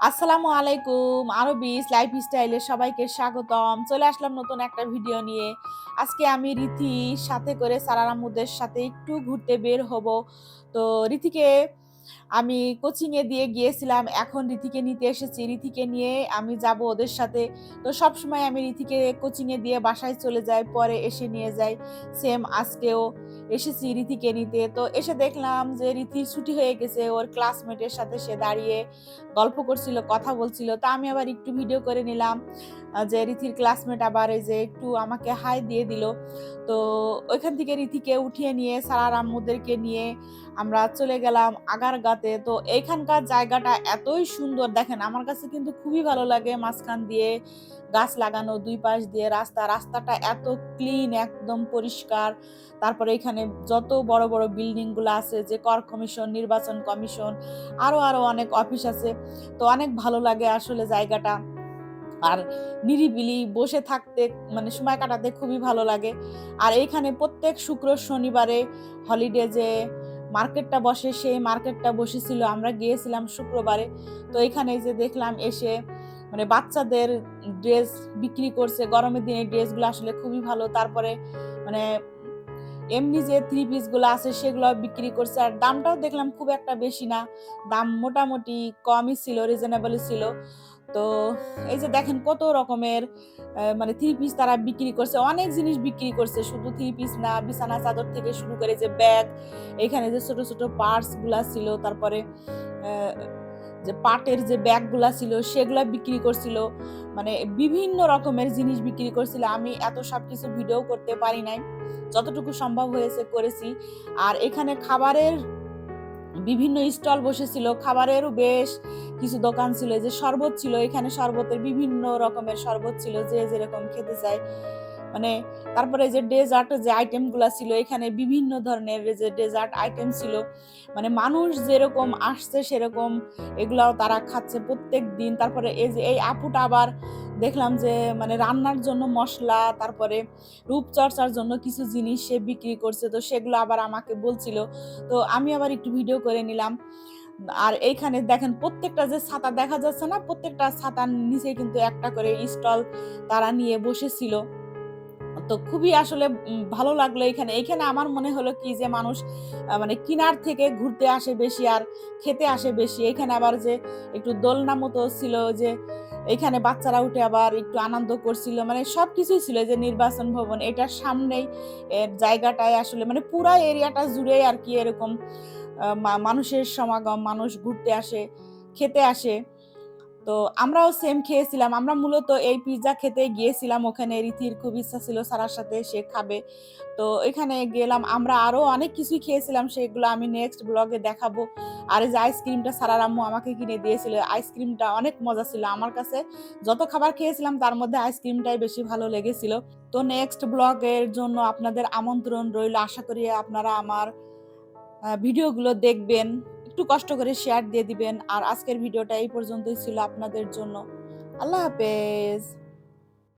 আসসালামু আলাইকুম। আরবিস লাইফস্টাইলে সবাইকে স্বাগতম। চলে আসলাম নতুন একটা ভিডিও নিয়ে। আজকে আমি রীতির সাথে করে সারার আম্মুদের সাথে একটু ঘুরতে বের হব। তো রীতিকে আমি কোচিংয়ে দিয়ে গিয়েছিলাম। এখন রীতিকে নিতে এসেছি। রীতিকে নিয়ে আমি যাব ওদের সাথে। তো সবসময় আমি রীতিকে কোচিংয়ে দিয়ে বাসায় চলে যাই, পরে এসে নিয়ে যাই। সেম আজকেও এসেছি রীতিকে নিতে। তো এসে দেখলাম যে রীতির ছুটি হয়ে গেছে। ওর ক্লাসমেটের সাথে সে দাঁড়িয়ে গল্প করছিল, কথা বলছিল। তা আমি আবার একটু ভিডিও করে নিলাম। যে রীতির ক্লাসমেট আবার এই যে একটু আমাকে হাই দিয়ে দিল। তো ওইখান থেকে রীতিকে উঠিয়ে নিয়ে সারার আম্মুদেরকে নিয়ে আমরা চলে গেলাম আগারগাঁতে। তো এইখানকার জায়গাটা এতই সুন্দর, দেখেন আমার কাছে কিন্তু খুবই ভালো লাগে। মাঝখান দিয়ে গাছ লাগানো, দুই পাশ দিয়ে রাস্তাটা এত ক্লিন, একদম পরিষ্কার। তারপরে এখানে যত বড় বড় বিল্ডিং গুলো আছে, যে কর কমিশন, নির্বাচন কমিশন, আরো আরো অনেক অফিস আছে। তো অনেক ভালো লাগে আসলে জায়গাটা। আর নিরিবিলি বসে থাকতে, মানে সময় কাটাতে খুবই ভালো লাগে। আর এইখানে প্রত্যেক শুক্র শনিবারে হলিডে যে মার্কেটটা বসে, সেই মার্কেটটা বসেছিল। আমরা গিয়েছিলাম শুক্রবারে। তো এখানে যে দেখলাম এসে, মানে বাচ্চাদের ড্রেস বিক্রি করছে। গরমের দিনে ড্রেসগুলো আসলে খুবই ভালো। তারপরে মানে এমনি যে থ্রি পিস গুলো আছে সেগুলো বিক্রি করছে। আর দামটাও দেখলাম খুব একটা বেশি না, দাম মোটামুটি কমই ছিল, রিজনেবলই ছিল। তো এই যে দেখেন কত রকমের মানে থ্রি পিস তারা বিক্রি করছে, অনেক জিনিস বিক্রি করছে। শুধু থ্রি পিস না, বিছানা চাদর থেকে শুরু করে যে ব্যাগ, এখানে যে ছোট ছোট পার্টস গুলা ছিল, তারপরে যে পাটের যে ব্যাগ গুলা ছিল সেগুলা বিক্রি করছিল। মানে বিভিন্ন রকমের জিনিস বিক্রি করছিল। আমি এত সবকিছু ভিডিও করতে পারি নাই, যতটুকু সম্ভব হয়েছে করেছি। আর এখানে খাবারের বিভিন্ন স্টল বসেছিল, খাবারেরও বেশ কিছু দোকান ছিল। এই যে শরবত ছিল, এখানে শরবতের বিভিন্ন রকমের শরবত ছিল, যে যেরকম খেতে চায়। মানে তারপরে যে ডেজার্ট যে আইটেম গুলা ছিল, এখানে বিভিন্ন ধরনের যে ডেজার্ট আইটেম ছিল। মানে মানুষ যেরকম আসছে সেরকম এগুলাও তারা খাচ্ছে প্রত্যেক দিন। তারপরে এই যে এই আপুটা আবার দেখলাম যে মানে রান্নার জন্য মশলা, তারপরে রূপচর্চার জন্য কিছু জিনিস সে বিক্রি করছে। তো সেগুলো আবার আমাকে বলছিল। তো আমি আবার একটু ভিডিও করে নিলাম। আর এইখানে দেখেন প্রত্যেকটা যে ছাতা দেখা যাচ্ছে না, প্রত্যেকটা ছাতার নিচে কিন্তু একটা করে স্টল তারা নিয়ে বসেছিল। তো খুবই আসলে ভালো লাগলো এখানে। এখানে আমার মনে হলো কি যে মানুষ মানে কিনার থেকে ঘুরতে আসে বেশি আর খেতে আসে বেশি। এখানে আবার যে একটু দোলনা মতো ছিল, যে এখানে বাচ্চারা উঠে আবার একটু আনন্দ করছিল। মানে সবকিছুই ছিল। যে নির্বাচন ভবন এটার সামনেই এর জায়গাটায় আসলে মানে পুরা এরিয়াটা জুড়ে আর কি এরকম মানুষের সমাগম, মানুষ ঘুরতে আসে, খেতে আসে। তো আমরাও সেম খেয়েছিলাম। আমরা মূলত এই পিজ্জা খেতে গিয়েছিলাম। ওখানে রীতির খুব ইচ্ছা ছিল সারার সাথে সে খাবে। তো এখানে গেলাম। আমরা আরো অনেক কিছুই খেয়েছিলাম, সেগুলো আমি নেক্সট ব্লগে দেখাবো। আর এই যে আইসক্রিমটা সারার আম্মু আমাকে কিনে দিয়েছিল। আইসক্রিমটা অনেক মজা ছিল। আমার কাছে যত খাবার খেয়েছিলাম তার মধ্যে আইসক্রিমটাই বেশি ভালো লেগেছিল। তো নেক্সট ব্লগের জন্য আপনাদের আমন্ত্রণ রইল। আশা করি আপনারা আমার ভিডিওগুলো দেখবেন। একটু কষ্ট করে শেয়ার দিয়ে দিবেন। আর আজকের ভিডিওটা এই পর্যন্তই ছিল আপনাদের জন্য। আল্লাহ হাফেজ।